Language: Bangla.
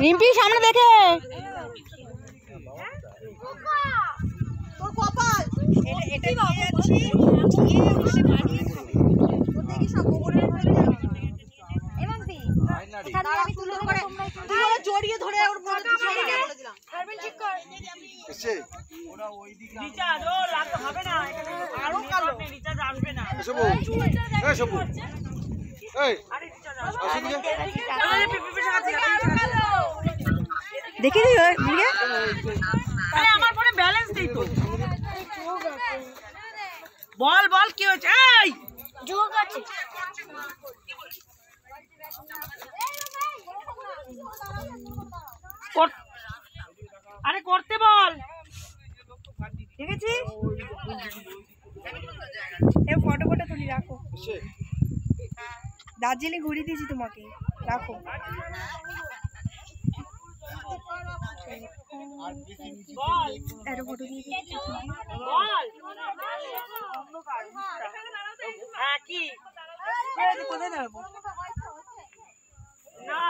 রিম্পি সামনে দেখে তোর কপাল এটা জড়িয়ে ধরে ওর দেখি আমার ফোনে ব্যালেন্স নেই তো। বল বল কি হয়েছে? এই যোগ আছে আরে করতে বল। দেখেছিস ফটো ফটো তুলি রাখো। দার্জিলিং ঘুরিয়ে দিয়েছি তোমাকে, রাখো। একটা ফটো দিয়ে দিচ্ছি। হ্যাঁ কি কোথায় দাঁড়াবো? না